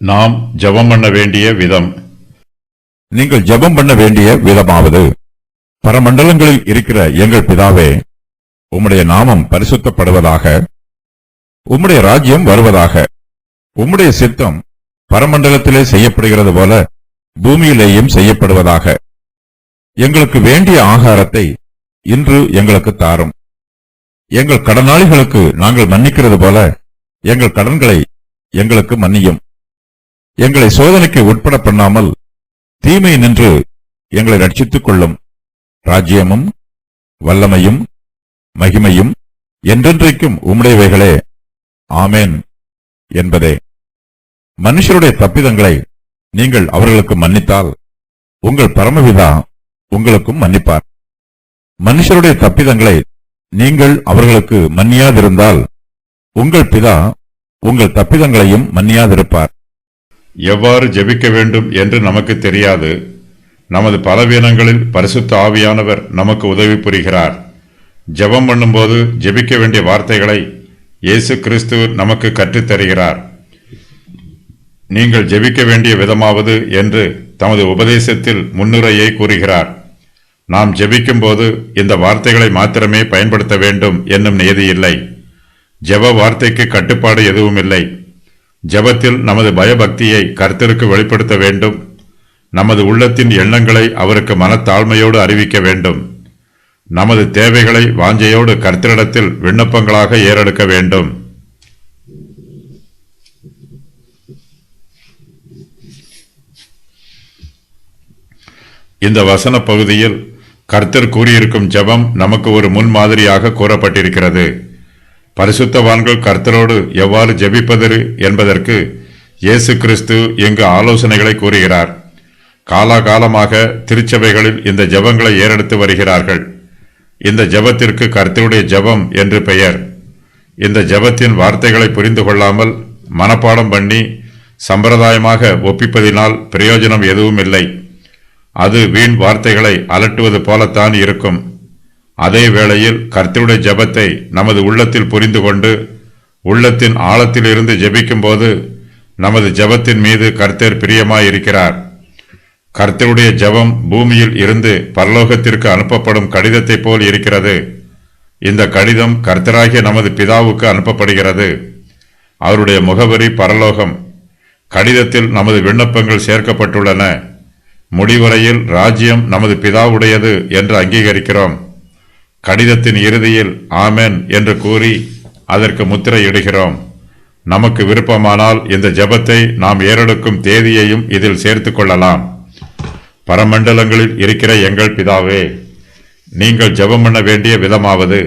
நாம் ஜெபம் பண்ண வேண்டிய விதம். நீங்கள் ஜெபம் பண்ண வேண்டிய விதமாவது, பரமண்டலங்களில் இருக்கிற எங்கள் பிதாவே, உம்முடைய நாமம் பரிசுத்தப்படுவதாக, உம்முடைய ராஜ்யம் வருவதாக, உம்முடைய சித்தம் பரமண்டலத்திலே செய்யப்படுகிறது போல பூமியிலேயும் செய்யப்படுவதாக. எங்களுக்கு வேண்டிய ஆகாரத்தை இன்று எங்களுக்கு தாரும். எங்கள் கடனாளிகளுக்கு நாங்கள் மன்னிக்கிறது போல எங்கள் கடன்களை எங்களுக்கு மன்னியும். எங்களை சோதனைக்கு உட்பட பண்ணாமல் தீமை நின்று எங்களை ரட்சித்துக் கொள்ளும். ராஜ்யமும் வல்லமையும் மகிமையும் என்றென்றைக்கும் உம்முடையவைகளே. ஆமேன் என்பதே. மனுஷருடைய தப்பிதங்களை நீங்கள் அவர்களுக்கு மன்னித்தால் உங்கள் பரமபிதா உங்களுக்கும் மன்னிப்பார். மனுஷருடைய தப்பிதங்களை நீங்கள் அவர்களுக்கு மன்னியாதிருந்தால் உங்கள் பிதா உங்கள் தப்பிதங்களையும் மன்னியாதிருப்பார். எவ்வாறு ஜெபிக்க வேண்டும் என்று நமக்கு தெரியாது. நமது பலவீனங்களில் பரிசுத்த ஆவியானவர் நமக்கு உதவி புரிகிறார். ஜெபம் பண்ணும்போது ஜெபிக்க வேண்டிய வார்த்தைகளை இயேசு கிறிஸ்து நமக்கு கற்றுத்தருகிறார். நீங்கள் ஜெபிக்க வேண்டிய விதமாவது என்று தமது உபதேசத்தில் முன்னுரையை கூறுகிறார். நாம் ஜெபிக்கும் போது இந்த வார்த்தைகளை மாத்திரமே பயன்படுத்த வேண்டும் என்னும் நியதி இல்லை. ஜெப வார்த்தைக்கு கட்டுப்பாடு எதுவும் இல்லை. ஜெபத்தில் நமது பயபக்தியை கர்த்தருக்கு வெளிப்படுத்த வேண்டும். நமது உள்ளத்தின் எண்ணங்களை அவருக்கு மனத்தாழ்மையோடு அறிவிக்க வேண்டும். நமது தேவைகளை வாஞ்சையோடு கர்த்தரிடத்தில் விண்ணப்பங்களாக ஏறெடுக்க வேண்டும். இந்த வசன பகுதியில் கர்த்தர் கூறியிருக்கும் ஜெபம் நமக்கு ஒரு முன்மாதிரியாக கூறப்பட்டிருக்கிறது. பரிசுத்தவான்கள் கர்த்தரோடு எவ்வாறு ஜெபிப்பது என்பதற்கு இயேசு கிறிஸ்து இங்கு ஆலோசனைகளை கூறுகிறார். காலாகாலமாக திருச்சபைகளில் இந்த ஜெபங்களை ஏறெடுத்து வருகிறார்கள். இந்த ஜெபத்திற்கு கர்த்தருடைய ஜெபம் என்று பெயர். இந்த ஜெபத்தின் வார்த்தைகளை புரிந்து கொள்ளாமல் மனப்பாடம் பண்ணி சம்பிரதாயமாக ஒப்பிப்பதினால் பிரயோஜனம் எதுவும் இல்லை. அது வீண் வார்த்தைகளை அலட்டுவது போலத்தான் இருக்கும். அதே வேளையில் கர்த்தருடைய ஜெபத்தை நமது உள்ளத்தில் புரிந்து கொண்டு உள்ளத்தின் ஆழத்திலிருந்து ஜெபிக்கும் போது நமது ஜெபத்தின் மீது கர்த்தர் பிரியமாயிருக்கிறார். கர்த்தருடைய ஜெபம் பூமியில் இருந்து பரலோகத்திற்கு அனுப்பப்படும் கடிதத்தை போல் இருக்கிறது. இந்த கடிதம் கர்த்தராகிய நமது பிதாவுக்கு அனுப்பப்படுகிறது. அவருடைய முகவரி பரலோகம். கடிதத்தில் நமது விண்ணப்பங்கள் சேர்க்கப்பட்டுள்ளன. முடிவரையில் ராஜ்யம் நமது பிதாவுடையது என்று அங்கீகரிக்கிறோம். கடிதத்தின் இறுதியில் ஆமென் என்று கூறி அதற்கு முத்திரையிடுகிறோம். நமக்கு விருப்பமானால் இந்த ஜெபத்தை நாம் ஏறெடுக்கும் தேதியையும் இதில் சேர்த்துக் கொள்ளலாம். பரமண்டலங்களில் இருக்கிற எங்கள் பிதாவே, நீங்கள் ஜெபம் பண்ண வேண்டிய விதமாவது,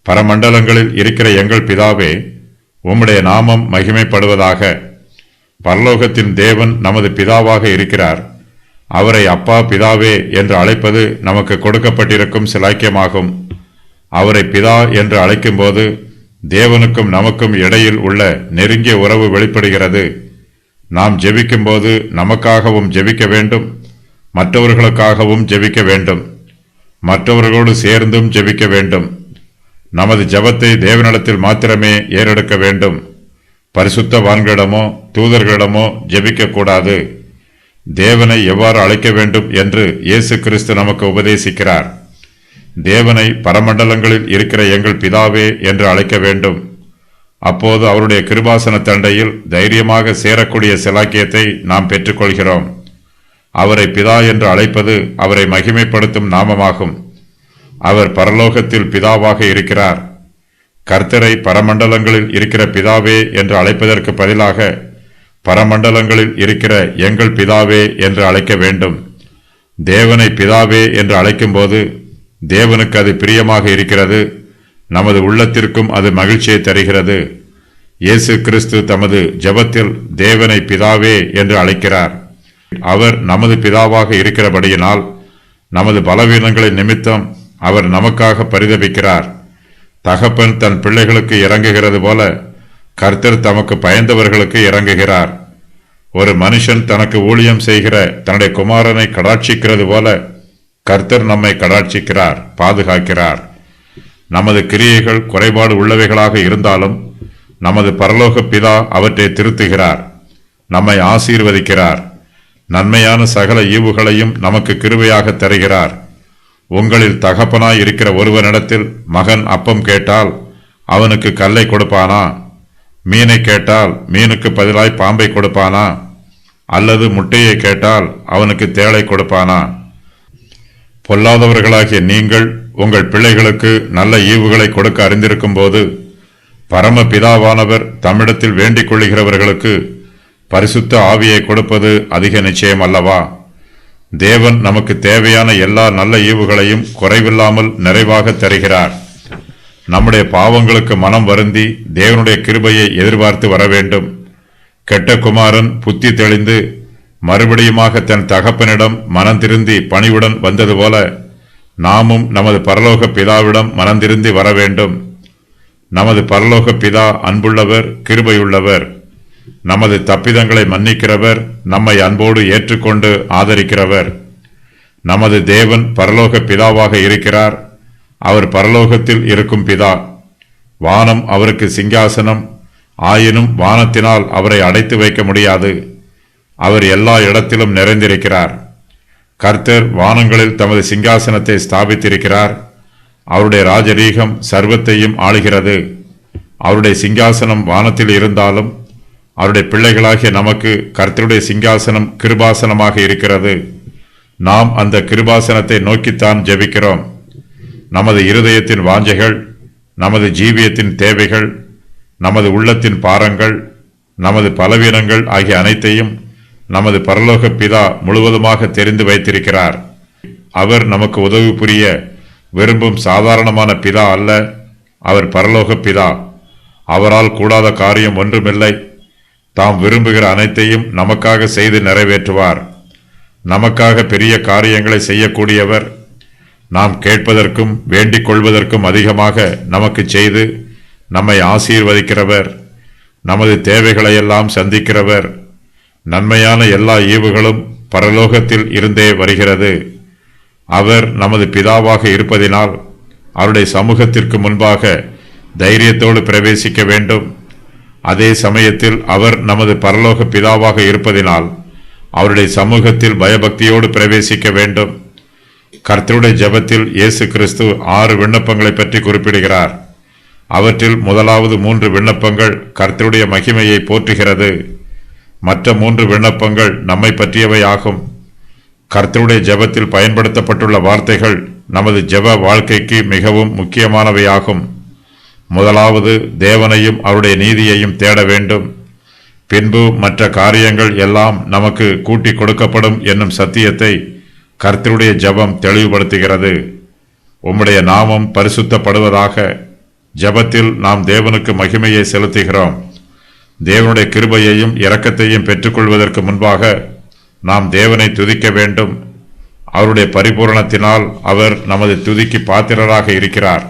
பரமண்டலங்களில் இருக்கிற எங்கள் பிதாவே, உம்முடைய நாமம் மகிமைப்படுவதாக. பரலோகத்தின் தேவன் நமது பிதாவாக இருக்கிறார். அவரை அப்பா பிதாவே என்று அழைப்பது நமக்கு கொடுக்கப்பட்டிருக்கும் சிலாக்கியமாகும். அவரை பிதா என்று அழைக்கும் போது தேவனுக்கும் நமக்கும் இடையில் உள்ள நெருங்கிய உறவு வெளிப்படுகிறது. நாம் ஜெபிக்கும் போது நமக்காகவும் ஜெபிக்க வேண்டும், மற்றவர்களுக்காகவும் ஜெபிக்க வேண்டும், மற்றவர்களோடு சேர்ந்தும் ஜெபிக்க வேண்டும். நமது ஜெபத்தை தேவனிடத்தில் மாத்திரமே ஏறெடுக்க வேண்டும். பரிசுத்தவான்களிடமோ தூதர்களிடமோ ஜெபிக்க கூடாது. தேவனை எவ்வாறு அழைக்க வேண்டும் என்று இயேசு கிறிஸ்து நமக்கு உபதேசிக்கிறார். தேவனை பரமண்டலங்களில் இருக்கிற எங்கள் பிதாவே என்று அழைக்க வேண்டும். அப்போது அவருடைய கிருபாசன தண்டையில் தைரியமாக சேரக்கூடிய சிலாக்கியத்தை நாம் பெற்றுக்கொள்கிறோம். அவரை பிதா என்று அழைப்பது அவரை மகிமைப்படுத்தும் நாமமாகும். அவர் பரலோகத்தில் பிதாவாக இருக்கிறார். கர்த்தரை பரமண்டலங்களில் இருக்கிற பிதாவே என்று அழைப்பதற்கு பதிலாக பரமண்டலங்களில் இருக்கிற எங்கள் பிதாவே என்று அழைக்க வேண்டும். தேவனை பிதாவே என்று அழைக்கும்போது தேவனுக்கு அது பிரியமாக இருக்கிறது. நமது உள்ளத்திற்கும் அது மகிழ்ச்சியை தருகிறது. இயேசு கிறிஸ்து தமது ஜெபத்தில் தேவனை பிதாவே என்று அழைக்கிறார். அவர் நமது பிதாவாக இருக்கிறபடியினால் நமது பலவீனங்களின் நிமித்தம் அவர் நமக்காக பரிதபிக்கிறார். தகப்பன் தன் பிள்ளைகளுக்கு இறங்குகிறது போல கர்த்தர் தமக்கு பயந்தவர்களுக்கு இறங்குகிறார். ஒரு மனுஷன் தனக்கு ஊழியம் செய்கிற தன்னுடைய குமாரனை கடாட்சிக்கிறது போல கர்த்தர் நம்மை கடாட்சிக்கிறார், பாதுகாக்கிறார். நமது கிரியைகள் குறைபாடு உள்ளவைகளாக இருந்தாலும் நமது பரலோக பிதா அவற்றை திருத்துகிறார். நம்மை ஆசீர்வதிக்கிறார். நன்மையான சகல ஈவுகளையும் நமக்கு கிருபையாக தருகிறார். உங்களில் தகப்பனாய் இருக்கிற ஒருவனிடத்தில் மகன் அப்பம் கேட்டால் அவனுக்கு கல்லை கொடுப்பானா? மீனை கேட்டால் மீனுக்கு பதிலாய் பாம்பை கொடுப்பானா? அல்லது முட்டையை கேட்டால் அவனுக்கு தேளை கொடுப்பானா? பொல்லாதவர்களாகிய நீங்கள் உங்கள் பிள்ளைகளுக்கு நல்ல ஈவுகளை கொடுக்க அறிந்திருக்கும் போது பரம பிதாவானவர் தம்மிடத்தில் வேண்டிக் கொள்ளுகிறவர்களுக்கு பரிசுத்த ஆவியை கொடுப்பது அதிக நிச்சயம் அல்லவா? தேவன் நமக்கு தேவையான எல்லா நல்ல ஈவுகளையும் குறைவில்லாமல் நிறைவாக தருகிறார். நம்முடைய பாவங்களுக்கு மனம் வருந்தி தேவனுடைய கிருபையை எதிர்பார்த்து வர வேண்டும். கெட்ட குமாரன் புத்தி தெளிந்து மறுபடியுமாக தன் தகப்பனிடம் மனந்திருந்தி பணிவுடன் வந்தது போல நாமும் நமது பரலோக பிதாவிடம் மனந்திருந்தி வர வேண்டும். நமது பரலோக பிதா அன்புள்ளவர், கிருபையுள்ளவர். நமது தப்பிதங்களை மன்னிக்கிறவர், நம்மை அன்போடு ஏற்றுக்கொண்டு ஆதரிக்கிறவர். நமது தேவன் பரலோக பிதாவாக இருக்கிறார். அவர் பரலோகத்தில் இருக்கும் பிதா. வானம் அவருக்கு சிங்காசனம். ஆயினும் வானத்தினால் அவரை அடைத்து வைக்க முடியாது. அவர் எல்லா இடத்திலும் நிறைந்திருக்கிறார். கர்த்தர் வானங்களில் தமது சிங்காசனத்தை ஸ்தாபித்திருக்கிறார். அவருடைய ராஜரீகம் சர்வத்தையும் ஆளுகிறது. அவருடைய சிங்காசனம் வானத்தில் இருந்தாலும் அவருடைய பிள்ளைகளாகிய நமக்கு கர்த்தருடைய சிங்காசனம் கிருபாசனமாக இருக்கிறது. நாம் அந்த கிருபாசனத்தை நோக்கித்தான் ஜெபிக்கிறோம். நமது இருதயத்தின் வாஞ்சைகள், நமது ஜீவியத்தின் தேவைகள், நமது உள்ளத்தின் பாரங்கள், நமது பலவீனங்கள் ஆகிய அனைத்தையும் நமது பரலோக பிதா முழுவதுமாக தெரிந்து வைத்திருக்கிறார். அவர் நமக்கு உதவி புரிய விரும்பும் சாதாரணமான பிதா அல்ல. அவர் பரலோக பிதா. அவரால் கூடாத காரியம் ஒன்றுமில்லை. தாம் விரும்புகிற அனைத்தையும் நமக்காக செய்து நிறைவேற்றுவார். நமக்காக பெரிய காரியங்களை செய்யக்கூடியவர். நாம் கேட்பதற்கும் வேண்டிக் கொள்வதற்கும் அதிகமாக நமக்கு செய்து நம்மை ஆசீர்வதிக்கிறவர். நமது தேவைகளையெல்லாம் சந்திக்கிறவர். நன்மையான எல்லா ஈவுகளும் பரலோகத்தில் இருந்தே வருகிறது. அவர் நமது பிதாவாக இருப்பதினால் அவருடைய சமூகத்திற்கு முன்பாக தைரியத்தோடு பிரவேசிக்க வேண்டும். அதே சமயத்தில் அவர் நமது பரலோக பிதாவாக இருப்பதினால் அவருடைய சமூகத்தில் பயபக்தியோடு பிரவேசிக்க வேண்டும். கர்த்தருடைய ஜெபத்தில் இயேசு கிறிஸ்து 6 விண்ணப்பங்களை பற்றி குறிப்பிடுகிறார். அவற்றில் முதலாவது 3 விண்ணப்பங்கள் கர்த்தருடைய மகிமையை போற்றுகிறது. மற்ற 3 விண்ணப்பங்கள் நம்மை பற்றியவை ஆகும். கர்த்தருடைய ஜெபத்தில் பயன்படுத்தப்பட்டுள்ள வார்த்தைகள் நமது ஜெப வாழ்க்கைக்கு மிகவும் முக்கியமானவையாகும். முதலாவது, தேவனையும் அவருடைய நீதியையும் தேட வேண்டும். பின்பு மற்ற காரியங்கள் எல்லாம் நமக்கு கூட்டி கொடுக்கப்படும் என்னும் சத்தியத்தை கர்த்தருடைய ஜெபம் தெளிவுபடுத்துகிறது. உம்முடைய நாமம் பரிசுத்தப்படுவதாக. ஜெபத்தில் நாம் தேவனுக்கு மகிமையை செலுத்துகிறோம். தேவனுடைய கிருபையையும் இரக்கத்தையும் பெற்றுக்கொள்வதற்கு முன்பாக நாம் தேவனை துதிக்க வேண்டும். அவருடைய பரிபூரணத்தினால் அவர் நமது துதிக்கு பாத்திரராக இருக்கிறார்.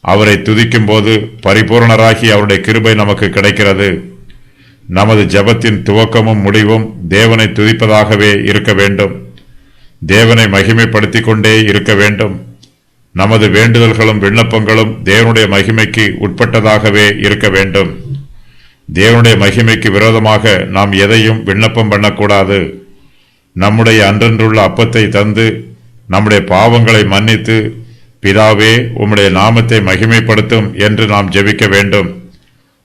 அவரை துதிக்கும் போது பரிபூரணராகி அவருடைய கிருபை நமக்கு கிடைக்கிறது. நமது ஜெபத்தின் துவக்கமும் முடிவும் தேவனை துதிப்பதாகவே இருக்க வேண்டும். தேவனை மகிமைப்படுத்திக் கொண்டே இருக்க வேண்டும். நமது வேண்டுதல்களும் விண்ணப்பங்களும் தேவனுடைய மகிமைக்கு உட்பட்டதாகவே இருக்க வேண்டும். தேவனுடைய மகிமைக்கு விரோதமாக நாம் எதையும் விண்ணப்பம் பண்ணக்கூடாது. நம்முடைய அன்றன்றுள்ள அப்பத்தை தந்து நம்முடைய பாவங்களை மன்னித்து, பிதாவே உம்முடைய நாமத்தை மகிமைப்படுத்தும் என்று நாம் ஜெபிக்க வேண்டும்.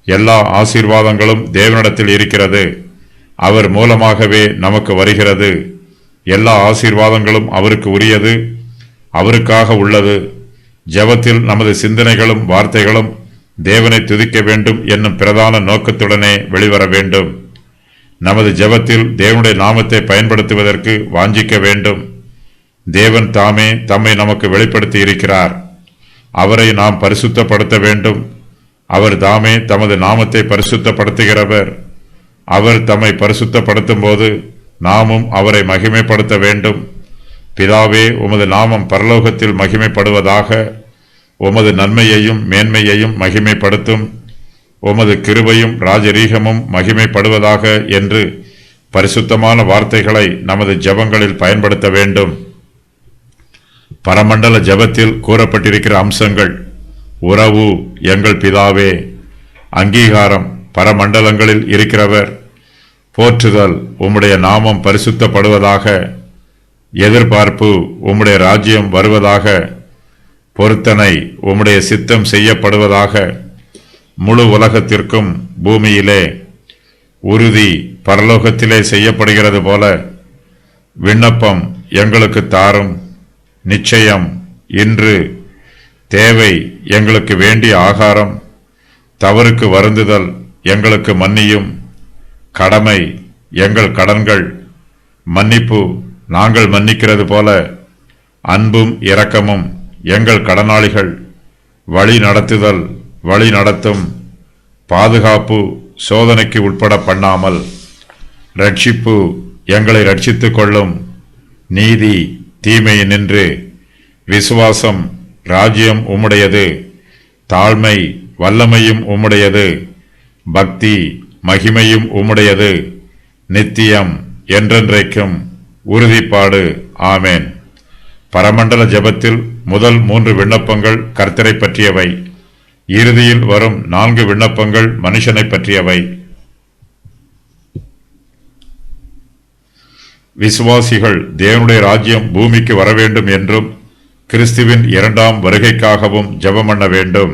எல்லா ஆசீர்வாதங்களும் தேவனிடத்தில் இருக்கிறது. அவர் மூலமாகவே நமக்கு வருகிறது. எல்லா ஆசீர்வாதங்களும் அவருக்கு உரியது, அவருக்காக உள்ளது. ஜெபத்தில் நமது சிந்தனைகளும் வார்த்தைகளும் தேவனை துதிக்க வேண்டும் என்னும் பிரதான நோக்கத்துடனே வெளிவர வேண்டும். நமது ஜெபத்தில் தேவனுடைய நாமத்தை பயன்படுத்துவதற்கு வாஞ்சிக்க வேண்டும். தேவன் தாமே தம்மை நமக்கு வெளிப்படுத்தி இருக்கிறார். அவரை நாம் பரிசுத்தப்படுத்த வேண்டும். அவர் தாமே தமது நாமத்தை பரிசுத்தப்படுத்துகிறவர். அவர் தம்மை பரிசுத்தப்படுத்தும் போது நாமும் அவரை மகிமைப்படுத்த வேண்டும். பிதாவே, உமது நாமம் பரலோகத்தில் மகிமைப்படுவதாக. உமது நன்மையையும் மேன்மையையும் மகிமைப்படுத்தும். உமது கிருபையும் ராஜரீகமும் மகிமைப்படுவதாக என்று பரிசுத்தமான வார்த்தைகளை நமது ஜெபங்களில் பயன்படுத்த வேண்டும். பரமண்டல ஜெபத்தில் கூறப்பட்டிருக்கிற அம்சங்கள்: உறவு, எங்கள் பிதாவே; அங்கீகாரம், பரமண்டலங்களில் இருக்கிறவர்; போற்றுதல் உம்முடைய நாமம் பரிசுத்தப்படுவதாக, எதிர்பார்ப்பு உம்முடைய ராஜ்யம் வருவதாக, பொருத்தனை உம்முடைய சித்தம் செய்யப்படுவதாக, முழு உலகத்திற்கும் பூமியிலே உறுதி பரலோகத்திலே செய்யப்படுகிறது போல விண்ணப்பம் எங்களுக்கு தாரும். நிச்சயம் இன்று தேவை எங்களுக்கு வேண்டிய ஆகாரம். தவறுக்கு வருந்துதல் எங்களுக்கு மன்னியும். கடமை எங்கள் கடன்கள், மன்னிப்பு நாங்கள் மன்னிக்கிறது போல அன்பும் இரக்கமும் எங்கள் கடனாளிகள். வழி நடத்துதல் வழி நடத்தும். பாதுகாப்பு சோதனைக்கு உட்பட பண்ணாமல். ரட்சிப்பு எங்களை ரட்சித்துக் கொள்ளும். நீதி தீமையை நின்று. விசுவாசம் ராஜ்யம் உம்முடையது. தாழ்மை வல்லமையும் உம்முடையது. பக்தி மகிமையும் உம்முடையது. நித்தியம் என்றென்றைக்கும் உறுதிப்பாடு. ஆமேன். பரமண்டல ஜெபத்தில் முதல் 3 விண்ணப்பங்கள் கர்த்தரை பற்றியவை. இறுதியில் வரும் 4 விண்ணப்பங்கள் மனுஷனை பற்றியவை. விசுவாசிகள் தேவனுடைய ராஜ்யம் பூமிக்கு வர வேண்டும் என்றும் கிறிஸ்துவின் 2ஆம் வருகைக்காகவும் ஜெபம் பண்ண வேண்டும்.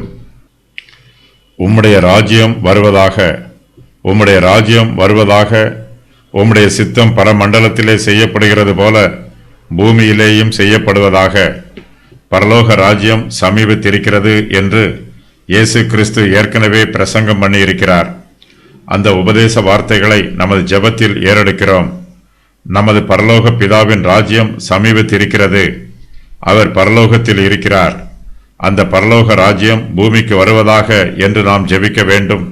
உம்முடைய ராஜ்யம் வருவதாக, உம்முடைய ராஜ்யம் வருவதாக. உம்முடைய சித்தம் பரமண்டலத்திலே செய்யப்படுகிறது போல பூமியிலேயும் செய்யப்படுவதாக. பரலோக ராஜ்யம் சமீபத்திருக்கிறது என்று இயேசு கிறிஸ்து ஏற்கனவே பிரசங்கம் பண்ணி இருக்கிறார். அந்த உபதேச வார்த்தைகளை நமது ஜெபத்தில் ஏறெடுக்கிறோம். நமது பரலோக பிதாவின் ராஜ்யம் சமீபத்திருக்கிறது. அவர் பரலோகத்தில் இருக்கிறார். அந்த பரலோக ராஜ்யம் பூமிக்கு வருவதாக என்று நாம் ஜெபிக்க வேண்டும்.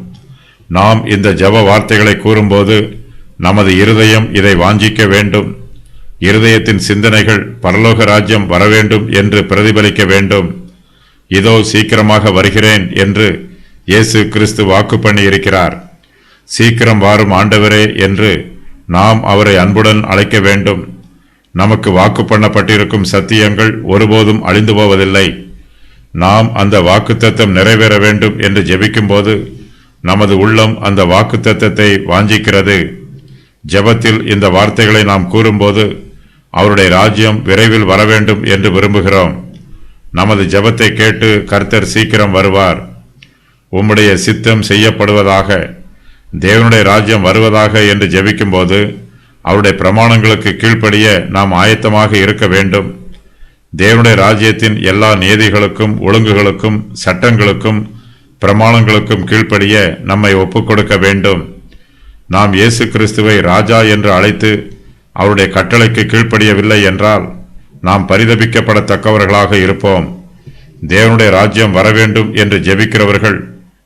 நாம் இந்த ஜெப வார்த்தைகளை கூறும்போது நமது இருதயம் இதை வாஞ்சிக்க வேண்டும். இருதயத்தின் சிந்தனைகள் பரலோக ராஜ்யம் வரவேண்டும் என்று பிரதிபலிக்க வேண்டும். இதோ சீக்கிரமாக வருகிறேன் என்று இயேசு கிறிஸ்து வாக்கு பண்ணி இருக்கிறார். சீக்கிரம் வாரும் ஆண்டவரே என்று நாம் அவரை அன்புடன் அழைக்க வேண்டும். நமக்கு வாக்கு பண்ணப்பட்டிருக்கும் சத்தியங்கள் ஒருபோதும் அழிந்து போவதில்லை. நாம் அந்த வாக்குத்தத்தம் நிறைவேற வேண்டும் என்று ஜெபிக்கும் போது நமது உள்ளம் அந்த வாக்குத்தத்தத்தை வாஞ்சிக்கிறது. ஜெபத்தில் இந்த வார்த்தைகளை நாம் கூறும்போது அவருடைய ராஜ்யம் விரைவில் வர வேண்டும் என்று விரும்புகிறோம். நமது ஜெபத்தை கேட்டு கர்த்தர் சீக்கிரம் வருவார். உம்முடைய சித்தம் செய்யப்படுவதாக, தேவனுடைய ராஜ்யம் வருவதாக என்று ஜெபிக்கும் போது அவருடைய பிரமாணங்களுக்கு கீழ்ப்படிய நாம் ஆயத்தமாக இருக்க வேண்டும். தேவனுடைய ராஜ்யத்தின் எல்லா நீதிகளுக்கும் ஒழுங்குகளுக்கும் சட்டங்களுக்கும் பிரமாணங்களுக்கும் கீழ்ப்படிய நம்மை ஒப்புக்கொடுக்க வேண்டும். நாம் இயேசு கிறிஸ்துவை ராஜா என்று அழைத்து அவருடைய கட்டளைக்கு கீழ்ப்படியவில்லை என்றால் நாம் பரிதபிக்கப்படத்தக்கவர்களாக இருப்போம். தேவனுடைய ராஜ்யம் வர வேண்டும் என்று ஜெபிக்கிறவர்கள்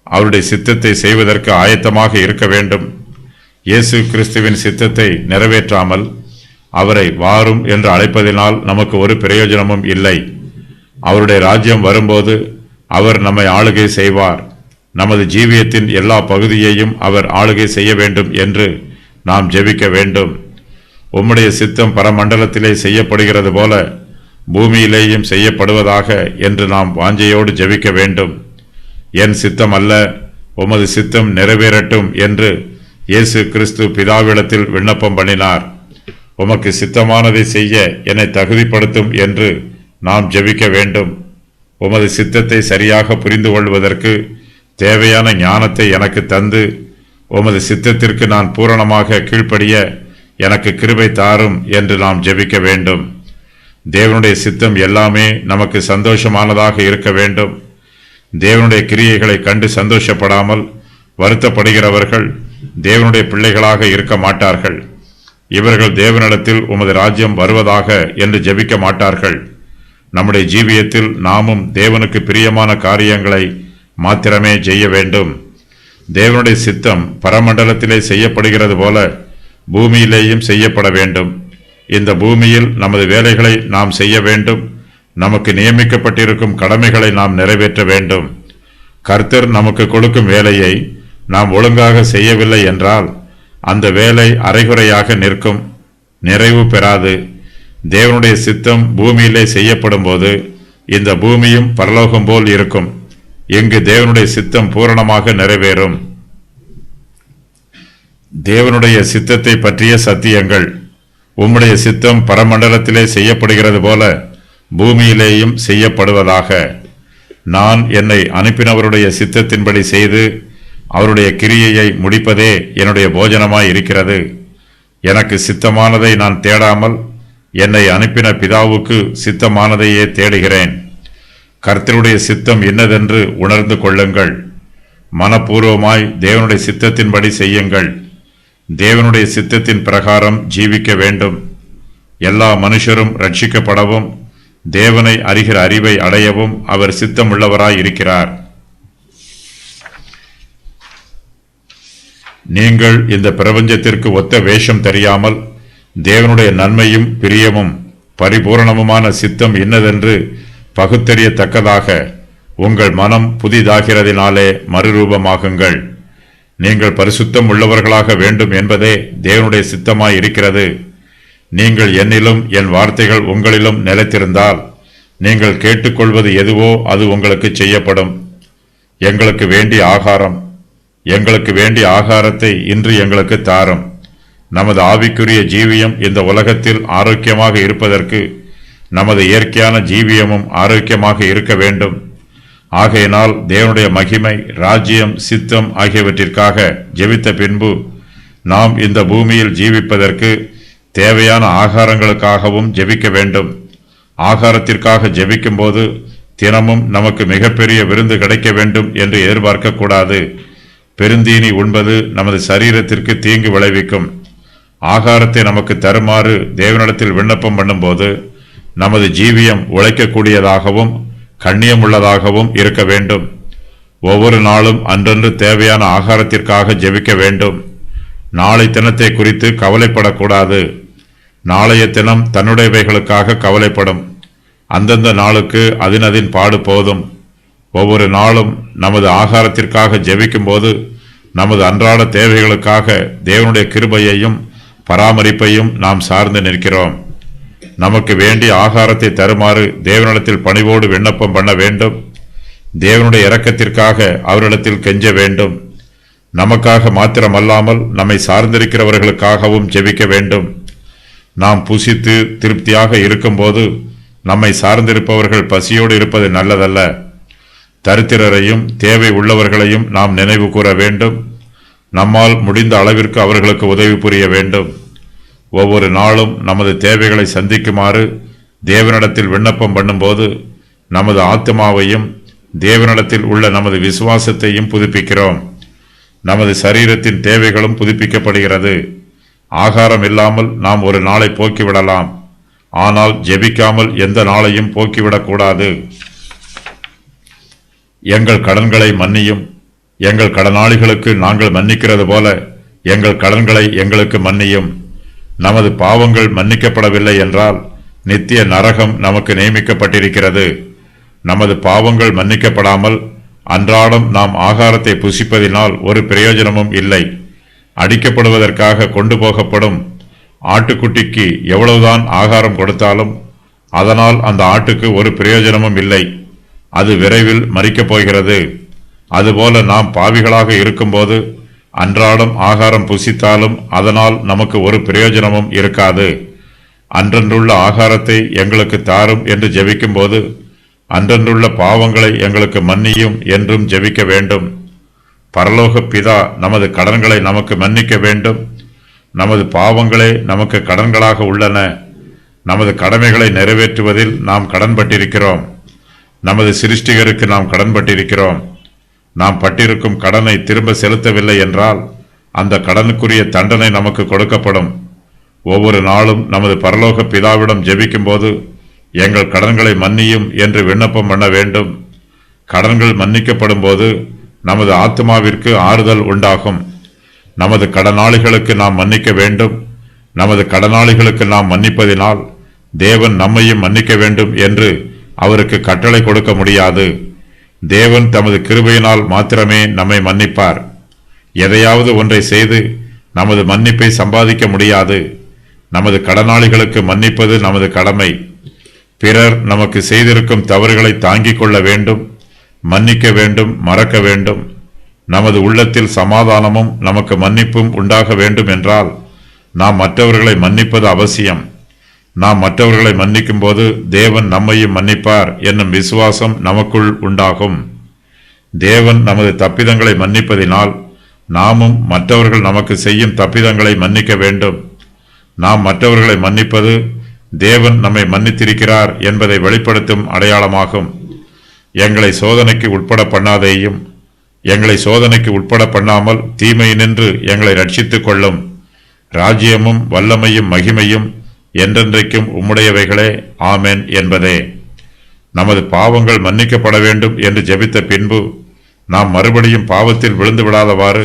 அவருடைய சித்தத்தை செய்வதற்கு ஆயத்தமாக இருக்க வேண்டும். இயேசு கிறிஸ்துவின் சித்தத்தை நிறைவேற்றாமல் அவரை வாரும் என்று அழைப்பதினால் நமக்கு ஒரு பிரயோஜனமும் இல்லை. அவருடைய ராஜ்யம் வரும்போது அவர் நம்மை ஆளுகை செய்வார். நமது ஜீவியத்தின் எல்லா பகுதியையும் அவர் ஆளுகை செய்ய வேண்டும் என்று நாம் ஜெபிக்க வேண்டும். உம்முடைய சித்தம் பரமண்டலத்திலே செய்யப்படுகிறது போல பூமியிலேயும் செய்யப்படுவதாக என்று நாம் வாஞ்சையோடு ஜெபிக்க வேண்டும். என் சித்தம் அல்ல, உமது சித்தம் நிறைவேறட்டும் என்று இயேசு கிறிஸ்து பிதாவிடத்தில் விண்ணப்பம் பண்ணினார். உமக்கு சித்தமானதை செய்ய என்னை தகுதிப்படுத்தும் என்று நாம் ஜெபிக்க வேண்டும். உமது சித்தத்தை சரியாக புரிந்து கொள்வதற்கு தேவையான ஞானத்தை எனக்கு தந்து உமது சித்தத்திற்கு நான் பூரணமாக கீழ்ப்படிய எனக்கு கிருபை தாரும் என்று நாம் ஜெபிக்க வேண்டும். தேவனுடைய சித்தம் எல்லாமே நமக்கு சந்தோஷமானதாக இருக்க வேண்டும். தேவனுடைய கிரியைகளை கண்டு சந்தோஷப்படாமல் வருத்தப்படுகிறவர்கள் தேவனுடைய பிள்ளைகளாக இருக்க மாட்டார்கள். இவர்கள் தேவனிடத்தில் உமது ராஜ்யம் வருவதாக என்று ஜெபிக்க மாட்டார்கள். நம்முடைய ஜீவியத்தில் நாமும் தேவனுக்கு பிரியமான காரியங்களை மாத்திரமே செய்ய வேண்டும். தேவனுடைய சித்தம் பரமண்டலத்திலே செய்யப்படுகிறது போல பூமியிலேயும் செய்யப்பட வேண்டும். இந்த பூமியில் நமது வேலைகளை நாம் செய்ய வேண்டும். நமக்கு நியமிக்கப்பட்டிருக்கும் கடமைகளை நாம் நிறைவேற்ற வேண்டும். கர்த்தர் நமக்கு கொடுக்கும் வேலையை நாம் ஒழுங்காக செய்யவில்லை என்றால் அந்த வேலை அரைகுறையாக நிற்கும், நிறைவு பெறாது. தேவனுடைய சித்தம் பூமியிலே செய்யப்படும் போது இந்த பூமியும் பரலோகம் போல் இருக்கும். இங்கு தேவனுடைய சித்தம் பூரணமாக நிறைவேறும். தேவனுடைய சித்தத்தை பற்றிய சத்தியங்கள். உம்முடைய சித்தம் பரமண்டலத்திலே செய்யப்படுகிறது போல பூமியிலேயும் செய்யப்படுவதாக. நான் என்னை அனுப்பினவருடைய சித்தத்தின்படி செய்து அவருடைய கிரியையை முடிப்பதே என்னுடைய போஜனமாய் இருக்கிறது. எனக்கு சித்தமானதை நான் தேடாமல் என்னை அனுப்பின பிதாவுக்கு சித்தமானதையே தேடுகிறேன். கர்த்தருடைய சித்தம் என்னதென்று உணர்ந்து கொள்ளுங்கள். மனப்பூர்வமாய் தேவனுடைய சித்தத்தின்படி செய்யுங்கள். தேவனுடைய சித்தத்தின் பிரகாரம் ஜீவிக்க வேண்டும். எல்லா மனுஷரும் ரட்சிக்கப்படவும் தேவனை அறிகிற அறிவை அடையவும் அவர் சித்தமுள்ளவராய் இருக்கிறார். நீங்கள் இந்த பிரபஞ்சத்திற்கு ஒத்த வேஷம் தெரியாமல் தேவனுடைய நன்மையும் பிரியமும் பரிபூரணமுமான சித்தம் இன்னதென்று பகுத்தறியத்தக்கதாக உங்கள் மனம் புதிதாகிறதினாலே மறுரூபமாகுங்கள். நீங்கள் பரிசுத்தம் உள்ளவர்களாக வேண்டும் என்பதே தேவனுடைய சித்தமாய் இருக்கிறது. நீங்கள் என்னிலும் என் வார்த்தைகள் உங்களிலும் நிலைத்திருந்தால் நீங்கள் கேட்டுக்கொள்வது எதுவோ அது உங்களுக்கு செய்யப்படும். எங்களுக்கு வேண்டிய ஆகாரத்தை இன்று எங்களுக்கு தாரும். நமது ஆவிக்குரிய ஜீவியம் இந்த உலகத்தில் ஆரோக்கியமாக இருப்பதற்கு நமது இயற்கையான ஜீவியமும் ஆரோக்கியமாக இருக்க வேண்டும். ஆகையினால் தேவனுடைய மகிமை, ராஜ்யம், சித்தம் ஆகியவற்றிற்காக ஜெபித்த பின்பு நாம் இந்த பூமியில் ஜீவிப்பதற்கு தேவையான ஆகாரங்களுக்காகவும் ஜெபிக்க வேண்டும். ஆகாரத்திற்காக ஜெபிக்கும் போது தினமும் நமக்கு மிகப்பெரிய விருந்து கிடைக்க வேண்டும் என்று எதிர்பார்க்கக்கூடாது. பெருந்தீனி உண்பது நமது சரீரத்திற்கு தீங்கு விளைவிக்கும். ஆகாரத்தை நமக்கு தருமாறு தேவனிடத்தில் விண்ணப்பம் பண்ணும்போது நமது ஜீவியம் உழைக்கக்கூடியதாகவும் கண்ணியமுள்ளதாகவும் இருக்க வேண்டும். ஒவ்வொரு நாளும் அன்றன்று தேவையான ஆகாரத்திற்காக ஜெபிக்க வேண்டும். நாளை தினத்தை குறித்து கவலைப்படக்கூடாது. நாளைய தினம் தன்னுடையவைகளுக்காக கவலைப்படும். அந்தந்த நாளுக்கு அதின் பாடு போதும். ஒவ்வொரு நாளும் நமது ஆகாரத்திற்காக ஜெபிக்கும் போது நமது அன்றாட தேவைகளுக்காக தேவனுடைய கிருபையையும் பராமரிப்பையும் நாம் சார்ந்து நிற்கிறோம். நமக்கு வேண்டிய ஆகாரத்தை தருமாறு தேவனிடத்தில் பணிவோடு விண்ணப்பம் பண்ண வேண்டும். தேவனுடைய இரக்கத்திற்காக அவரிடத்தில் கெஞ்ச வேண்டும். நமக்காக மாத்திரமல்லாமல் நம்மை சார்ந்திருக்கிறவர்களுக்காகவும் ஜெபிக்க வேண்டும். நாம் புசித்து திருப்தியாக இருக்கும்போது நம்மை சார்ந்திருப்பவர்கள் பசியோடு இருப்பது நல்லதல்ல. தரித்திரரையும் தேவை உள்ளவர்களையும் நாம் நினைவு கூற வேண்டும். நம்மால் முடிந்த அளவிற்கு அவர்களுக்கு உதவி புரிய வேண்டும். ஒவ்வொரு நாளும் நமது தேவைகளை சந்திக்குமாறு தேவனிடத்தில் விண்ணப்பம் பண்ணும்போது நமது ஆத்மாவையும் தேவனிடத்தில் உள்ள நமது விசுவாசத்தையும் புதுப்பிக்கிறோம். நமது சரீரத்தின் தேவைகளும் புதுப்பிக்கப்படுகிறது. ஆகாரம் இல்லாமல் நாம் ஒரு நாளை போக்கிவிடலாம். ஆனால் ஜெபிக்காமல் எந்த நாளையும் போக்கிவிடக்கூடாது. எங்கள் கடன்களை மன்னியும். எங்கள் கடனாளிகளுக்கு நாங்கள் மன்னிக்கிறது போல எங்கள் கடன்களை எங்களுக்கு மன்னியும். நமது பாவங்கள் மன்னிக்கப்படவில்லை என்றால் நித்திய நரகம் நமக்கு நியமிக்கப்பட்டிருக்கிறது. நமது பாவங்கள் மன்னிக்கப்படாமல் அன்றாடம் நாம் ஆகாரத்தை புசிப்பதினால் ஒரு பிரயோஜனமும் இல்லை. அடிக்கப்படுவதற்காக கொண்டு போகப்படும் ஆட்டுக்குட்டிக்கு எவ்வளவுதான் ஆகாரம் கொடுத்தாலும் அதனால் அந்த ஆட்டுக்கு ஒரு பிரயோஜனமும் இல்லை. அது விரைவில் மரிக்கப் போகிறது. அதுபோல நாம் பாவிகளாக இருக்கும்போது அன்றாடம் ஆகாரம் புசித்தாலும் அதனால் நமக்கு ஒரு பிரயோஜனமும் இருக்காது. அன்றன்றுள்ள ஆகாரத்தை எங்களுக்கு தாரும் என்று ஜெபிக்கும் போது அன்றன்றுள்ள பாவங்களை எங்களுக்கு மன்னியும் என்றும் ஜெபிக்க வேண்டும். பரலோக பிதா நமது கடன்களை நமக்கு மன்னிக்க வேண்டும். நமது பாவங்களே நமக்கு கடன்களாக உள்ளன. நமது கடமைகளை நிறைவேற்றுவதில் நாம் கடன்பட்டிருக்கிறோம். நமது சிருஷ்டிகருக்கு நாம் கடன்பட்டிருக்கிறோம். நாம் பட்டிருக்கும் கடனை திரும்ப செலுத்தவில்லை என்றால் அந்த கடனுக்குரிய தண்டனை நமக்கு கொடுக்கப்படும். ஒவ்வொரு நாளும் நமது பரலோக பிதாவிடம் ஜெபிக்கும் போது எங்கள் கடன்களை மன்னியும் என்று விண்ணப்பம் பண்ண வேண்டும். கடன்கள் மன்னிக்கப்படும் போது நமது ஆத்மாவிற்கு ஆறுதல் உண்டாகும். நமது கடனாளிகளுக்கு நாம் மன்னிக்க வேண்டும். நமது கடனாளிகளுக்கு நாம் மன்னிப்பதினால் தேவன் நம்மையும் மன்னிக்க வேண்டும் என்று அவருக்கு கட்டளை கொடுக்க முடியாது. தேவன் தமது கிருபையினால் மாத்திரமே நம்மை மன்னிப்பார். எதையாவது ஒன்றை செய்து நமது மன்னிப்பை சம்பாதிக்க முடியாது. நமது கடனாளிகளுக்கு மன்னிப்பது நமது கடமை. பிறர் நமக்கு செய்திருக்கும் தவறுகளை தாங்கிக் கொள்ள வேண்டும், மன்னிக்க வேண்டும், மறக்க வேண்டும். நமது உள்ளத்தில் சமாதானமும் நமக்கு மன்னிப்பும் உண்டாக வேண்டும் என்றால் நாம் மற்றவர்களை மன்னிப்பது அவசியம். நாம் மற்றவர்களை மன்னிக்கும் போது தேவன் நம்மையும் மன்னிப்பார் என்னும் விசுவாசம் நமக்குள் உண்டாகும். தேவன் நமது தப்பிதங்களை மன்னிப்பதினால் நாமும் மற்றவர்கள் நமக்கு செய்யும் தப்பிதங்களை மன்னிக்க வேண்டும். நாம் மற்றவர்களை மன்னிப்பது தேவன் நம்மை மன்னித்திருக்கிறார் என்பதை வெளிப்படுத்தும் அடையாளமாகும். எங்களை சோதனைக்கு உட்பட பண்ணாதேயும், எங்களை சோதனைக்கு உட்பட பண்ணாமல் தீமையினின்று எங்களை ரட்சித்துக் கொள்ளும். ராஜ்யமும் வல்லமையும் மகிமையும் என்றென்றைக்கும் உம்முடையவைகளே, ஆமென் என்பதே. நமது பாவங்கள் மன்னிக்கப்பட வேண்டும் என்று ஜெபித்த பின்பு நாம் மறுபடியும் பாவத்தில் விழுந்து விடாதவாறு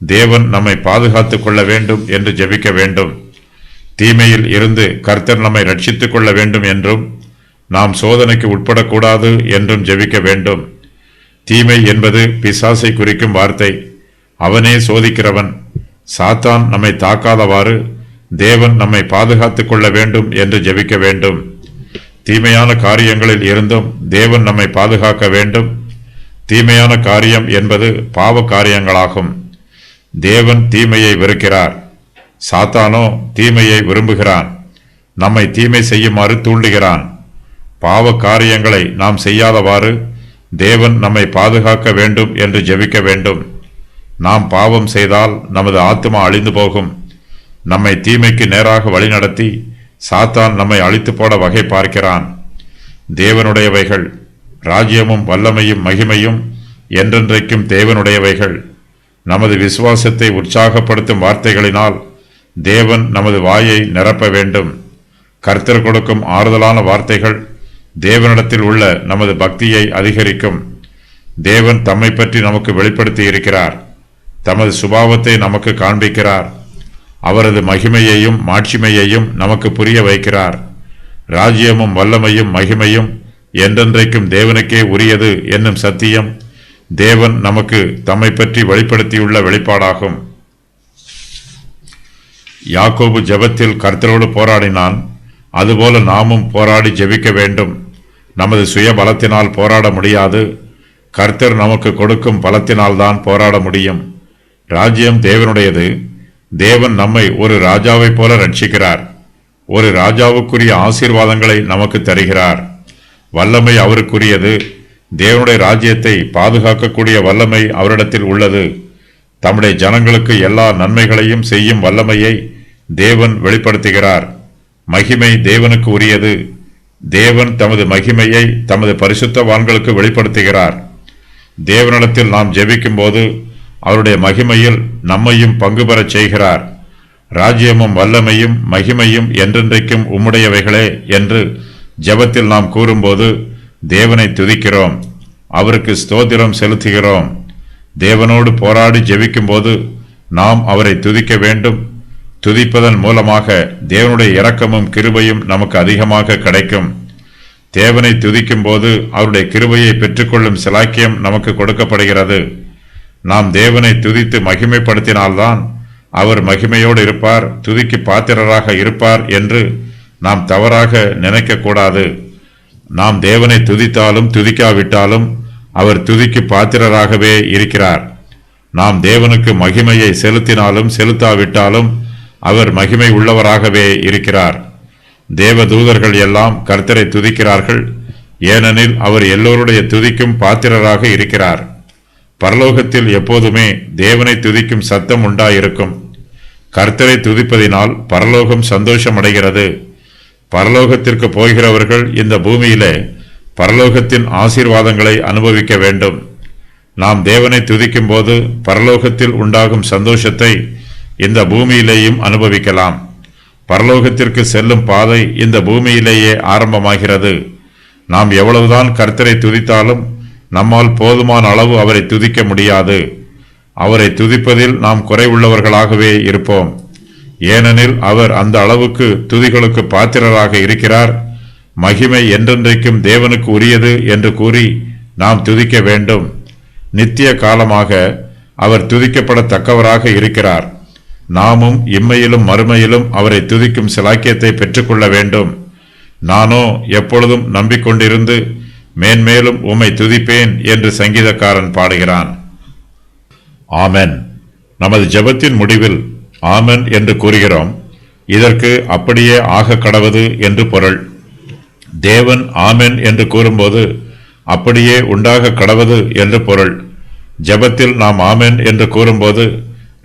தேவன் நம்மை பாதுகாத்துக் கொள்ள வேண்டும் என்று ஜெபிக்க வேண்டும். தீமையில் இருந்து கர்த்தர் நம்மை ரட்சித்துக் கொள்ள வேண்டும் என்றும் நாம் சோதனைக்கு உட்படக்கூடாது என்றும் ஜெபிக்க வேண்டும். தீமை என்பது பிசாசை குறிக்கும் வார்த்தை. அவனே சோதிக்கிறவன். சாத்தான் நம்மை தாக்காதவாறு தேவன் நம்மை பாதுகாத்துக் கொள்ள வேண்டும் என்று ஜெபிக்க வேண்டும். தீமையான காரியங்களில் இருந்தும் தேவன் நம்மை பாதுகாக்க வேண்டும். தீமையான காரியம் என்பது பாவ காரியங்களாகும். தேவன் தீமையை வெறுக்கிறார். சாத்தானோ தீமையை விரும்புகிறான். நம்மை தீமை செய்யுமாறு தூண்டுகிறான். பாவ காரியங்களை நாம் செய்யாதவாறு தேவன் நம்மை பாதுகாக்க வேண்டும் என்று ஜெபிக்க வேண்டும். நாம் பாவம் செய்தால் நமது ஆத்துமா அழிந்து போகும். நம்மை தீமைக்கு நேராக வழிநடத்தி சாத்தான் நம்மை அழித்து போட வகை பார்க்கிறான். தேவனுடையவைகள், ராஜ்யமும் வல்லமையும் மகிமையும் என்றென்றைக்கும் தேவனுடையவைகள். நமது விசுவாசத்தை உற்சாகப்படுத்தும் வார்த்தைகளினால் தேவன் நமது வாயை நிரப்ப வேண்டும். கர்த்தர் கொடுக்கும் ஆறுதலான வார்த்தைகள் தேவனிடத்தில் உள்ள நமது பக்தியை அதிகரிக்கும். தேவன் தம்மை பற்றி நமக்கு வெளிப்படுத்தி இருக்கிறார். தமது சுபாவத்தை நமக்கு காண்பிக்கிறார். அவரது மகிமையையும் மாட்சிமையையும் நமக்கு புரிய வைக்கிறார். ராஜ்யமும் வல்லமையும் மகிமையும் என்றென்றைக்கும் தேவனுக்கே உரியது என்னும் சத்தியம் தேவன் நமக்கு தம்மை பற்றி வெளிப்படுத்தியுள்ள வெளிப்பாடாகும். யாக்கோபு ஜெபத்தில் கர்த்தரோடு போராடினான். அதுபோல நாமும் போராடி ஜெபிக்க வேண்டும். நமது சுய பலத்தினால் போராட முடியாது. கர்த்தர் நமக்கு கொடுக்கும் பலத்தினால்தான் போராட முடியும். ராஜ்யம் தேவனுடையது. தேவன் நம்மை ஒரு ராஜாவைப் போல ரட்சிக்கிறார். ஒரு ராஜாவுக்குரிய ஆசீர்வாதங்களை நமக்கு தருகிறார். வல்லமை அவருக்குரியது. தேவனுடைய ராஜ்யத்தை பாதுகாக்கக்கூடிய வல்லமை அவரிடத்தில் உள்ளது. தம்முடைய ஜனங்களுக்கு எல்லா நன்மைகளையும் செய்யும் வல்லமையை தேவன் வெளிப்படுத்துகிறார். மகிமை தேவனுக்கு உரியது. தேவன் தமது மகிமையை தமது பரிசுத்தவான்களுக்கு வெளிப்படுத்துகிறார். தேவனிடத்தில் நாம் ஜெபிக்கும் போது அவருடைய மகிமையில் நம்மையும் பங்கு பெறச் செய்கிறார். ராஜ்யமும் வல்லமையும் மகிமையும் என்றென்றைக்கும் உம்முடையவைகளே என்று ஜெபத்தில் நாம் கூறும்போது தேவனை துதிக்கிறோம். அவருக்கு ஸ்தோத்திரம் செலுத்துகிறோம். தேவனோடு போராடி ஜெபிக்கும் போது நாம் அவரை துதிக்க வேண்டும். துதிப்பதன் மூலமாக தேவனுடைய இரக்கமும் கிருபையும் நமக்கு அதிகமாக கிடைக்கும். தேவனை துதிக்கும் போது அவருடைய கிருபையை பெற்றுக்கொள்ளும் சிலாக்கியம் நமக்கு கொடுக்கப்படுகிறது. நாம் தேவனை துதித்து மகிமைப்படுத்தினால்தான் அவர் மகிமையோடு இருப்பார், துதிக்கு பாத்திரராக இருப்பார் என்று நாம் தவறாக நினைக்கக்கூடாது. நாம் தேவனை துதித்தாலும் துதிக்காவிட்டாலும் அவர் துதிக்கு பாத்திரராகவே இருக்கிறார். நாம் தேவனுக்கு மகிமையை செலுத்தினாலும் செலுத்தாவிட்டாலும் அவர் மகிமை உள்ளவராகவே இருக்கிறார். தேவதூதர்கள் எல்லாம் கர்த்தரை துதிக்கிறார்கள். ஏனெனில் அவர் எல்லோருடைய துதிக்கும் பாத்திரராக இருக்கிறார். பரலோகத்தில் எப்போதுமே தேவனை துதிக்கும் சத்தம் உண்டாயிருக்கும். கர்த்தரை துதிப்பதினால் பரலோகம் சந்தோஷமடைகிறது. பரலோகத்திற்கு போகிறவர்கள் இந்த பூமியிலே பரலோகத்தின் ஆசீர்வாதங்களை அனுபவிக்க வேண்டும். நாம் தேவனை துதிக்கும் போது பரலோகத்தில் உண்டாகும் சந்தோஷத்தை இந்த பூமியிலேயும் அனுபவிக்கலாம். பரலோகத்திற்கு செல்லும் பாதை இந்த பூமியிலேயே ஆரம்பமாகிறது. நாம் எவ்வளவுதான் கர்த்தரை துதித்தாலும் நம்மால் போதுமான அளவு அவரை துதிக்க முடியாது. அவரை துதிப்பதில் நாம் குறைவுள்ளவர்களாகவே இருப்போம். ஏனெனில் அவர் அந்த அளவுக்கு துதிகளுக்கு பாத்திரராக இருக்கிறார். மகிமை என்றென்றைக்கும் தேவனுக்கு உரியது என்று கூறி நாம் துதிக்க வேண்டும். நித்திய காலமாக அவர் துதிக்கப்படத்தக்கவராக இருக்கிறார். நாமும் இம்மையிலும் மறுமையிலும் அவரை துதிக்கும் சிலாக்கியத்தை பெற்றுக்கொள்ள வேண்டும். நானோ எப்பொழுதும் நம்பிக்கொண்டிருந்து மேன்மேலும் உம்மை துதிப்பேன் என்று சங்கீதக்காரன் பாடுகிறான். ஆமென். நமது ஜெபத்தின் முடிவில் ஆமென் என்று கூறுகிறோம். இதற்கு அப்படியே ஆக கடவது என்று பொருள். தேவன் ஆமென் என்று கூறும்போது அப்படியே உண்டாக கடவது என்று பொருள். ஜெபத்தில் நாம் ஆமென் என்று கூறும்போது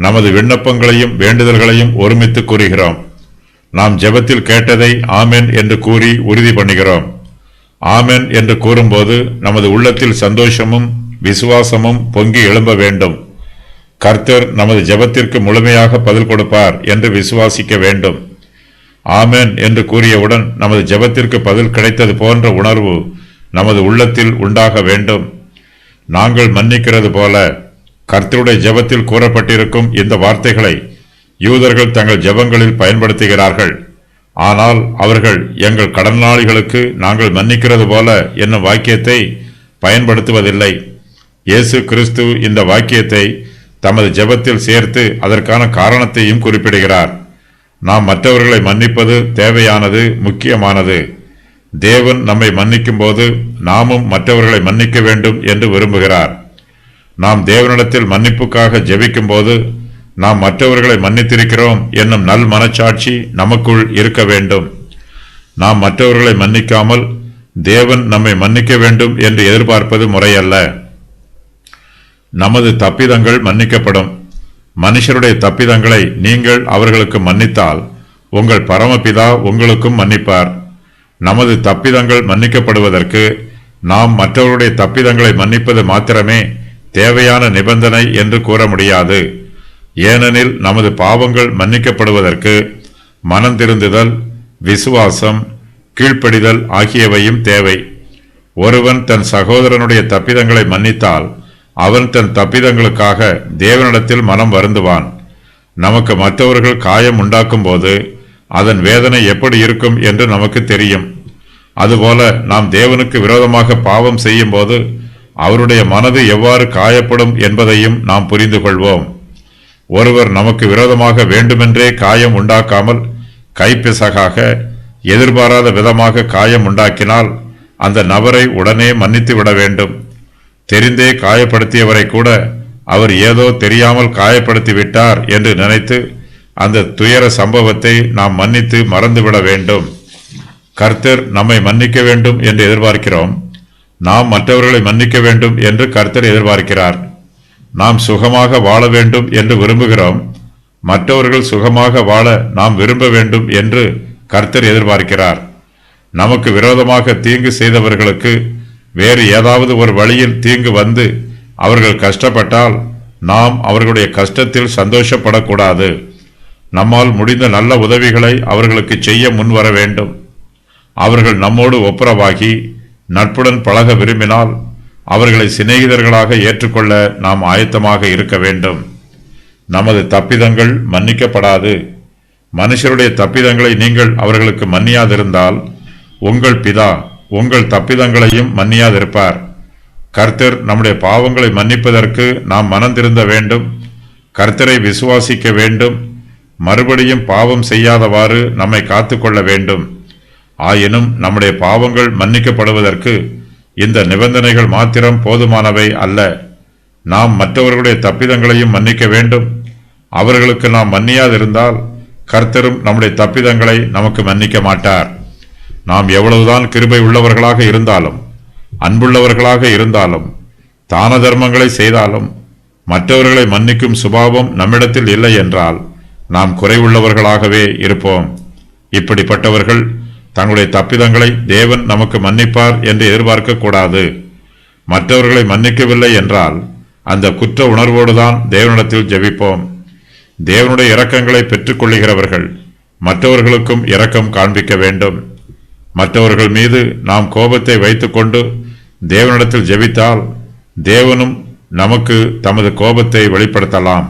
நமது விண்ணப்பங்களையும் வேண்டுதல்களையும் ஒருமித்து கூறுகிறோம். நாம் ஜெபத்தில் கேட்டதை ஆமென் என்று கூறி உறுதி பண்ணுகிறோம். ஆமென் என்று கூறும்போது நமது உள்ளத்தில் சந்தோஷமும் விசுவாசமும் பொங்கி எழும்ப வேண்டும். கர்த்தர் நமது ஜெபத்திற்கு முழுமையாக பதில் கொடுப்பார் என்று விசுவாசிக்க வேண்டும். ஆமென் என்று கூறியவுடன் நமது ஜெபத்திற்கு பதில் கிடைத்தது போன்ற உணர்வு நமது உள்ளத்தில் உண்டாக வேண்டும். நாங்கள் மன்னிக்கிறது போல கர்த்தருடைய ஜெபத்தில் கூறப்பட்டிருக்கும் இந்த வார்த்தைகளை யூதர்கள் தங்கள் ஜெபங்களில் பயன்படுத்துகிறார்கள். ஆனால் அவர்கள் எங்கள் கடனாளிகளுக்கு நாங்கள் மன்னிக்கிறது போல என்னும் வாக்கியத்தை பயன்படுத்துவதில்லை. இயேசு கிறிஸ்து இந்த வாக்கியத்தை தமது ஜெபத்தில் சேர்த்து அதற்கான காரணத்தையும் குறிப்பிடுகிறார். நாம் மற்றவர்களை மன்னிப்பது தேவையானது, முக்கியமானது. தேவன் நம்மை மன்னிக்கும் போது நாமும் மற்றவர்களை மன்னிக்க வேண்டும் என்று விரும்புகிறார். நாம் தேவனிடத்தில் மன்னிப்புக்காக ஜெபிக்கும் போது நாம் மற்றவர்களை மன்னித்திருக்கிறோம் என்னும் நல் மனச்சாட்சி நமக்குள் இருக்க வேண்டும். நாம் மற்றவர்களை மன்னிக்காமல் தேவன் நம்மை மன்னிக்க வேண்டும் என்று எதிர்பார்ப்பது முறையல்ல. நமது தப்பிதங்கள் மன்னிக்கப்படும். மனுஷருடைய தப்பிதங்களை நீங்கள் அவர்களுக்கு மன்னித்தால் உங்கள் பரமபிதா உங்களுக்கும் மன்னிப்பார். நமது தப்பிதங்கள் மன்னிக்கப்படுவதற்கு நாம் மற்றவருடைய தப்பிதங்களை மன்னிப்பது மாத்திரமே தேவையான நிபந்தனை என்று கூற முடியாது. ஏனெனில் நமது பாவங்கள் மன்னிக்கப்படுவதற்கு மனம் திருந்துதல், விசுவாசம், கீழ்ப்படிதல் ஆகியவையும் தேவை. ஒருவன் தன் சகோதரனுடைய தப்பிதங்களை மன்னித்தால் அவன் தன் தப்பிதங்களுக்காக தேவனிடத்தில் மனம் வருந்துவான். நமக்கு மற்றவர்கள் காயம் உண்டாக்கும் போது அதன் வேதனை எப்படி இருக்கும் என்று நமக்கு தெரியும். அதுபோல நாம் தேவனுக்கு விரோதமாக பாவம் செய்யும் போது அவருடைய மனது எவ்வாறு காயப்படும் என்பதையும் நாம் புரிந்து கொள்வோம். ஒருவர் நமக்கு விரோதமாக வேண்டுமென்றே காயம் உண்டாக்காமல் கைப்பிசகாக எதிர்பாராத விதமாக காயம் உண்டாக்கினால் அந்த நபரை உடனே மன்னித்து விட வேண்டும். தெரிந்தே காயப்படுத்தியவரை கூட அவர் ஏதோ தெரியாமல் காயப்படுத்தி விட்டார் என்று நினைத்து அந்த துயர சம்பவத்தை நாம் மன்னித்து மறந்துவிட வேண்டும். கர்த்தர் நம்மை மன்னிக்க வேண்டும் என்று எதிர்பார்க்கிறோம். நாம் மற்றவர்களை மன்னிக்க வேண்டும் என்று கர்த்தர் எதிர்பார்க்கிறார். நாம் சுகமாக வாழ வேண்டும் என்று விரும்புகிறோம். மற்றவர்கள் சுகமாக வாழ நாம் விரும்ப வேண்டும் என்று கர்த்தர் எதிர்பார்க்கிறார். நமக்கு விரோதமாக தீங்கு செய்தவர்களுக்கு வேறு ஏதாவது ஒரு வழியில் தீங்கு வந்து அவர்கள் கஷ்டப்பட்டால் நாம் அவர்களுடைய கஷ்டத்தில் சந்தோஷப்படக்கூடாது. நம்மால் முடிந்த நல்ல உதவிகளை அவர்களுக்கு செய்ய முன்வர வேண்டும். அவர்கள் நம்மோடு ஒப்புரவாகி நட்புடன் பழக விரும்பினால் அவர்களை சிநேகிதர்களாக ஏற்றுக்கொள்ள நாம் ஆயத்தமாக இருக்க வேண்டும். நமது தப்பிதங்கள் மன்னிக்கப்படாது. மனுஷருடைய தப்பிதங்களை நீங்கள் அவர்களுக்கு மன்னியாதிருந்தால் உங்கள் பிதா உங்கள் தப்பிதங்களையும் மன்னியாதிருப்பார். கர்த்தர் நம்முடைய பாவங்களை மன்னிப்பதற்கு நாம் மனம் திருந்த வேண்டும். கர்த்தரை விசுவாசிக்க வேண்டும். மறுபடியும் பாவம் செய்யாதவாறு நம்மை காத்துக்கொள்ள வேண்டும். ஆயினும் நம்முடைய பாவங்கள் மன்னிக்கப்படுவதற்கு இந்த நிபந்தனைகள் மாத்திரம் போதுமானவை அல்ல. நாம் மற்றவர்களுடைய தப்பிதங்களையும் மன்னிக்க வேண்டும். அவர்களுக்கு நாம் மன்னியாதிருந்தால் கர்த்தரும் நம்முடைய தப்பிதங்களை நமக்கு மன்னிக்க மாட்டார். நாம் எவ்வளவுதான் கிருபை உள்ளவர்களாக இருந்தாலும், அன்புள்ளவர்களாக இருந்தாலும், தான தர்மங்களை செய்தாலும் மற்றவர்களை மன்னிக்கும் சுபாவம் நம்மிடத்தில் இல்லை என்றால் நாம் குறைவுள்ளவர்களாகவே இருப்போம். இப்படிப்பட்டவர்கள் தங்களுடைய தப்பிதங்களை தேவன் நமக்கு மன்னிப்பார் என்று எதிர்பார்க்க கூடாது. மற்றவர்களை மன்னிக்கவில்லை என்றால் அந்த குற்ற உணர்வோடுதான் தேவனிடத்தில் ஜெபிப்போம். தேவனுடைய இரக்கங்களை பெற்றுக்கொள்ளுகிறவர்கள் மற்றவர்களுக்கும் இரக்கம் காண்பிக்க வேண்டும். மற்றவர்கள் மீது நாம் கோபத்தை வைத்துக்கொண்டு தேவனிடத்தில் ஜெபித்தால் தேவனும் நமக்கு தமது கோபத்தை வெளிப்படுத்தலாம்.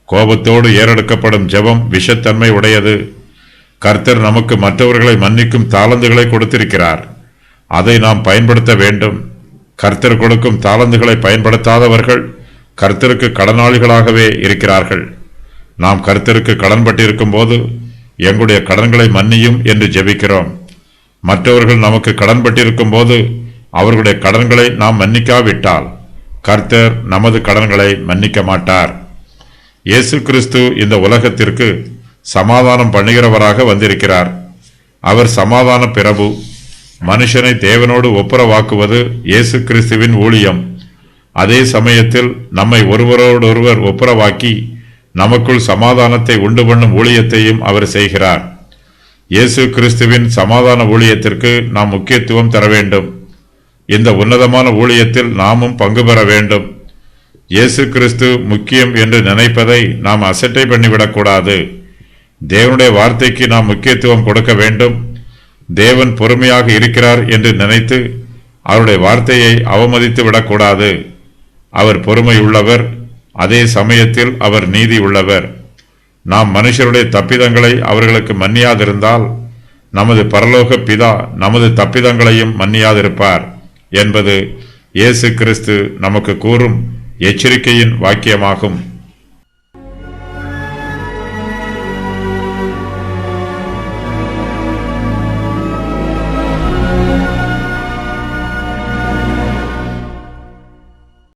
கோபத்தோடு ஏறெடுக்கப்படும் ஜெபம் விஷத்தன்மை உடையது. கர்த்தர் நமக்கு மற்றவர்களை மன்னிக்கும் தாளந்துகளை கொடுத்திருக்கிறார். அதை நாம் பயன்படுத்த வேண்டும். கர்த்தர் கொடுக்கும் தாளந்துகளை பயன்படுத்தாதவர்கள் கர்த்தருக்கு கடனாளிகளாகவே இருக்கிறார்கள். நாம் கர்த்தருக்கு கடன்பட்டிருக்கும் போது எங்களுடைய கடன்களை மன்னியும் என்று ஜெபிக்கிறோம். மற்றவர்கள் நமக்கு கடன்பட்டிருக்கும் போது அவர்களுடைய கடன்களை நாம் மன்னிக்காவிட்டால் கர்த்தர் நமது கடன்களை மன்னிக்க மாட்டார். இயேசு கிறிஸ்து இந்த உலகத்திற்கு சமாதானம் பண்ணுகிறவராக வந்திருக்கிறார். அவர் சமாதான பிரபு. மனுஷனை தேவனோடு ஒப்புரவாக்குவது இயேசு கிறிஸ்துவின் ஊழியம். அதே சமயத்தில் நம்மை ஒருவரோடொருவர் ஒப்புரவாக்கி நமக்குள் சமாதானத்தை உண்டு பண்ணும் ஊழியத்தையும் அவர் செய்கிறார். இயேசு கிறிஸ்துவின் சமாதான ஊழியத்திற்கு நாம் முக்கியத்துவம் தர வேண்டும். இந்த உன்னதமான ஊழியத்தில் நாமும் பங்கு பெற வேண்டும். இயேசு கிறிஸ்து முக்கியம் என்று நினைப்பதை நாம் அசட்டை பண்ணிவிடக்கூடாது. தேவனுடைய வார்த்தைக்கு நாம் முக்கியத்துவம் கொடுக்க வேண்டும். தேவன் பொறுமையாக இருக்கிறார் என்று நினைத்து அவருடைய வார்த்தையை அவமதித்து விடக்கூடாது. அவர் பொறுமை உள்ளவர், அதே சமயத்தில் அவர் நீதி உள்ளவர். நாம் மனுஷருடைய தப்பிதங்களை அவர்களுக்கு மன்னியாதிருந்தால் நமது பரலோக பிதா நமது தப்பிதங்களையும் மன்னியாதிருப்பார் என்பது இயேசு கிறிஸ்து நமக்கு கூறும் எச்சரிக்கையின் வாக்கியமாகும்.